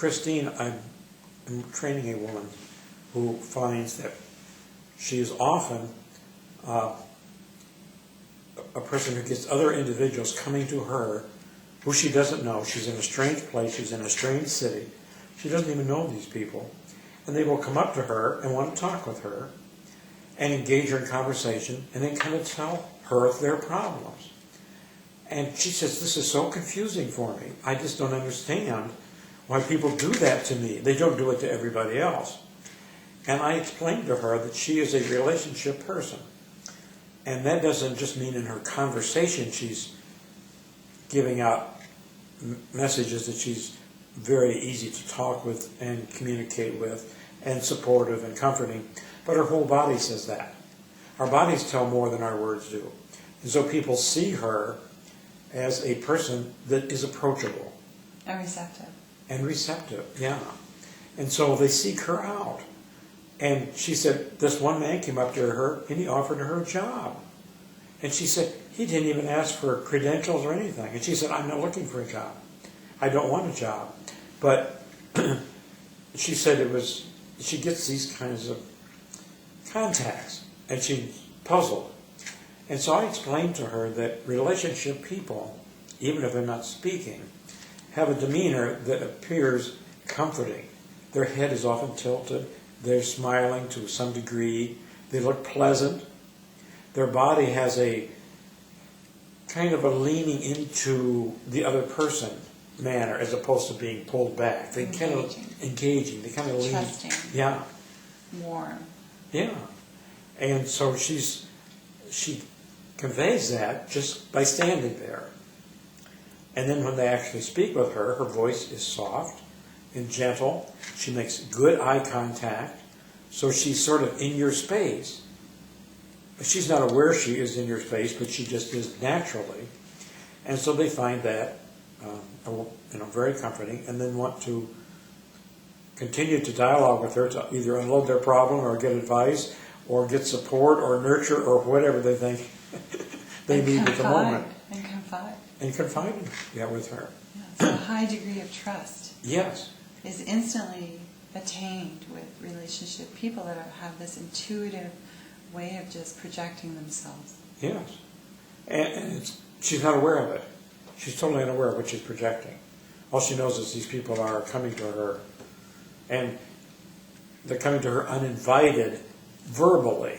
Christine, I'm training a woman who finds that she is often a person who gets other individuals coming to her who she doesn't know. She's in a strange place, she's in a strange city. She doesn't even know these people. And they will come up to her and want to talk with her and engage her in conversation and then kind of tell her their problems. And she says, this is so confusing for me. I just don't understand why people do that to me. They don't do it to everybody else. And I explained to her that she is a relationship person. And that doesn't just mean in her conversation she's giving out messages that she's very easy to talk with and communicate with and supportive and comforting, but her whole body says that. Our bodies tell more than our words do. And so people see her as a person that is approachable. And receptive. And receptive, yeah. And so they seek her out. And she said, this one man came up to her and he offered her a job. And she said, he didn't even ask for credentials or anything. And she said, I'm not looking for a job. I don't want a job. But she said she gets these kinds of contacts, and she's puzzled. And so I explained to her that relationship people, even if they're not speaking, have a demeanor that appears comforting. Their head is often tilted. They're smiling to some degree. They look pleasant. Their body has a kind of a leaning into the other person manner as opposed to being pulled back. They kind of engaging. They kind of lean. Trusting. Yeah. Warm. Yeah. And so she conveys that just by standing there. And then when they actually speak with her, her voice is soft and gentle. She makes good eye contact. So she's sort of in your space. She's not aware she is in your space, but she just is naturally. And so they find that very comforting, and then want to continue to dialogue with her to either unload their problem or get advice or get support or nurture or whatever they think they need at the moment. And confide. And confide, yeah, with her. Yeah, so a high degree of trust. Yes. Is instantly attained with relationship people that have this intuitive way of just projecting themselves. Yes. And she's not aware of it. She's totally unaware of what she's projecting. All she knows is these people are coming to her, and they're coming to her uninvited verbally,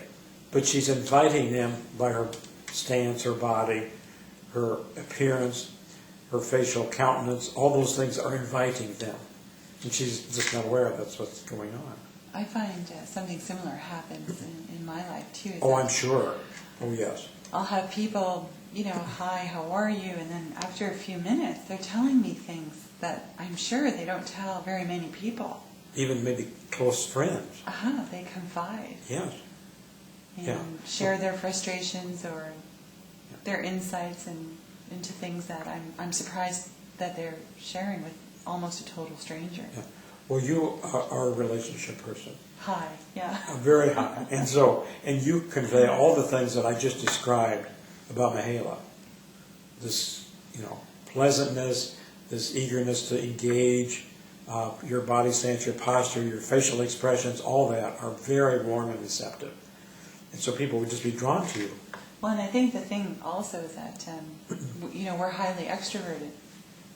but she's inviting them by her stance, her body, her appearance, her facial countenance. All those things are inviting them, and she's just not aware of that's what's going on. I find something similar happens in my life too. Oh, I'm sure. Oh, yes. I'll have people, hi, how are you? And then after a few minutes, they're telling me things that I'm sure they don't tell very many people. Even maybe close friends. They confide. Yes. And share their frustrations or their insights into things that I'm surprised that they're sharing with almost a total stranger. Yeah. Well, you are a relationship person. High, yeah. Very high. And you convey all the things that I just described about Mihaela. This, pleasantness, this eagerness to engage, your body stance, your posture, your facial expressions, all that are very warm and receptive. And so people would just be drawn to you. Well, and I think the thing also is that, we're highly extroverted,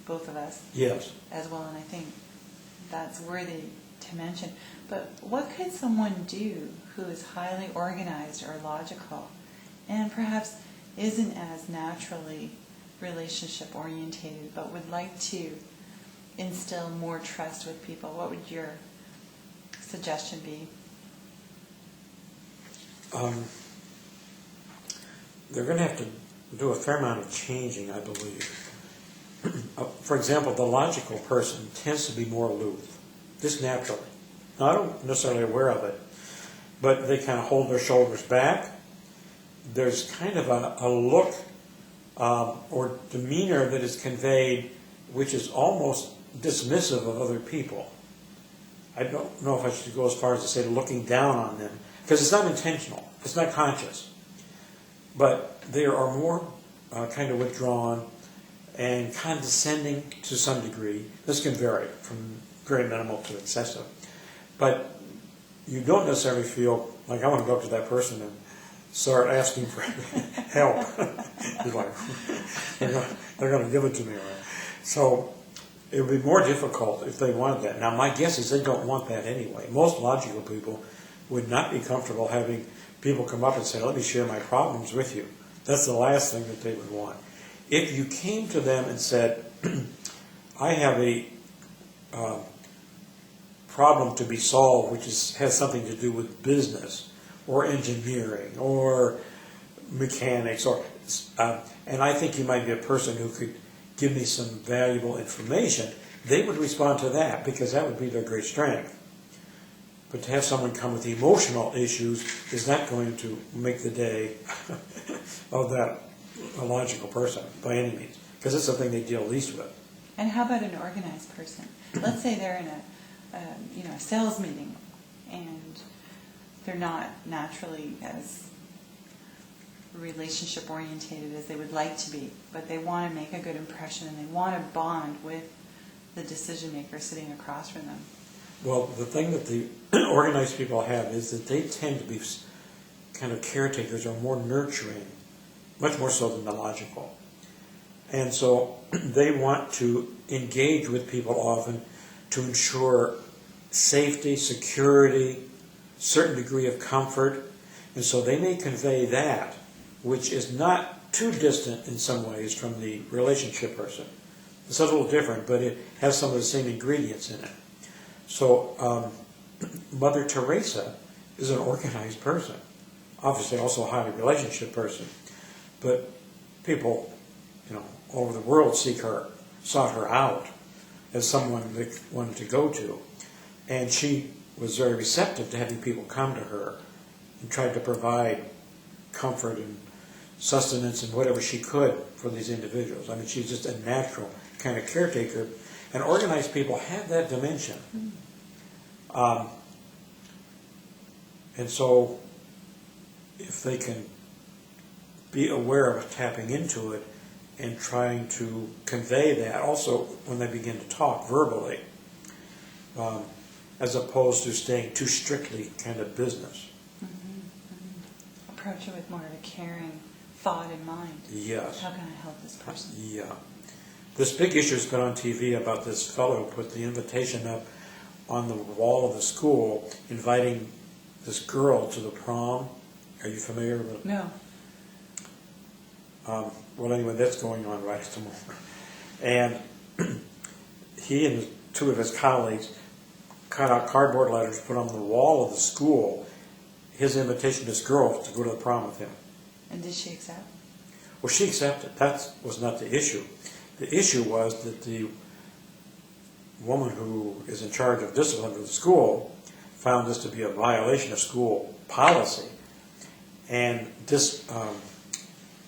both of us. Yes. As well, and I think that's worthy to mention. But what could someone do who is highly organized or logical and perhaps isn't as naturally relationship orientated but would like to instill more trust with people? What would your suggestion be? They're going to have to do a fair amount of changing, I believe. For example, the logical person tends to be more aloof, just naturally. Now, I don't necessarily aware of it, but they kind of hold their shoulders back. There's kind of a look or demeanor that is conveyed which is almost dismissive of other people. I don't know if I should go as far as to say looking down on them, because it's not intentional, it's not conscious. But they are more kind of withdrawn and condescending to some degree. This can vary from very minimal to excessive. But you don't necessarily feel like I want to go up to that person and start asking for help. It's like, they're going to give it to me. Right? So it would be more difficult if they wanted that. Now, my guess is they don't want that anyway. Most logical people would not be comfortable having people come up and say, let me share my problems with you. That's the last thing that they would want. If you came to them and said, I have a problem to be solved which has something to do with business or engineering or mechanics, and I think you might be a person who could give me some valuable information, they would respond to that because that would be their great strength. But to have someone come with emotional issues is not going to make the day of that logical person by any means, because it's the thing they deal least with. And how about an organized person? Let's say they're in a sales meeting, and they're not naturally as relationship orientated as they would like to be, but they want to make a good impression and they want to bond with the decision maker sitting across from them. Well, the thing that the organized people have is that they tend to be kind of caretakers or more nurturing, much more so than the logical. And so they want to engage with people often to ensure safety, security, certain degree of comfort. And so they may convey that, which is not too distant in some ways from the relationship person. It's a little different, but it has some of the same ingredients in it. So Mother Teresa is an organized person, obviously also a highly relationship person, but people, all over the world sought her out as someone they wanted to go to, and she was very receptive to having people come to her and tried to provide comfort and sustenance and whatever she could for these individuals. I mean, she's just a natural kind of caretaker. And organized people have that dimension. And so if they can be aware of tapping into it and trying to convey that also when they begin to talk verbally, as opposed to staying too strictly kind of business. Approach it with more of a caring thought in mind. Yes. How can I help this person? Yeah. This big issue's been on TV about this fellow who put the invitation up on the wall of the school inviting this girl to the prom. Are you familiar with it? No. Well, anyway, that's going on right at the moment. And he and two of his colleagues cut out cardboard letters, put on the wall of the school his invitation to this girl to go to the prom with him. And did she accept? Well, she accepted. That was not the issue. The issue was that the woman who is in charge of discipline for the school found this to be a violation of school policy. And this,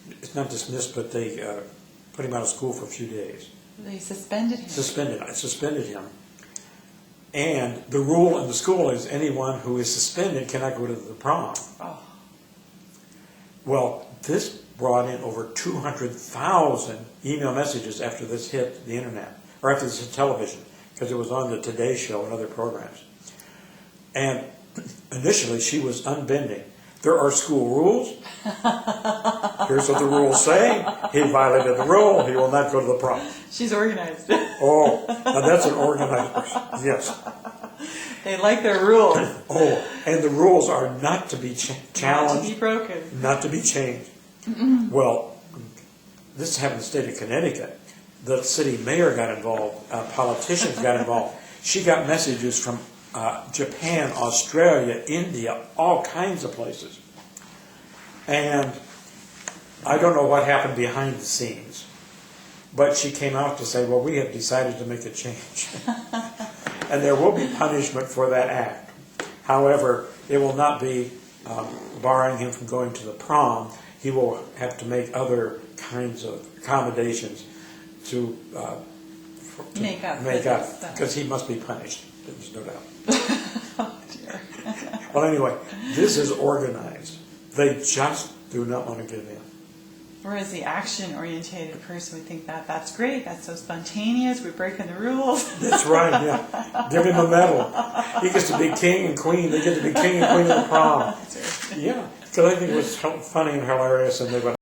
it's not dismissed, but they put him out of school for a few days. They suspended him? Suspended him. And the rule in the school is anyone who is suspended cannot go to the prom. Oh. Well, this brought in over 200,000 email messages after this hit the internet, or after this hit television, because it was on the Today Show and other programs. And initially she was unbending. There are school rules. Here's what the rules say. He violated the rule. He will not go to the prom. She's organized. Oh, now that's an organized person. Yes. They like their rules. Oh, and the rules are not to be challenged. Not to be broken. Not to be changed. Well, this happened in the state of Connecticut. The city mayor got involved. Politicians got involved. She got messages from Japan, Australia, India, all kinds of places. And I don't know what happened behind the scenes, but she came out to say, well, we have decided to make a change. And there will be punishment for that act. However, it will not be barring him from going to the prom. He will have to make other kinds of accommodations to make up, because he must be punished. There's no doubt. Oh, dear. Well, anyway, this is organized. They just do not want to give in. Whereas the action-orientated person would think that that's great, that's so spontaneous, we're breaking the rules. That's right, yeah. Give him a medal. He gets to be king and queen. They get to be king and queen of the prom. That's right. Yeah, because I think it was funny and hilarious, and they went,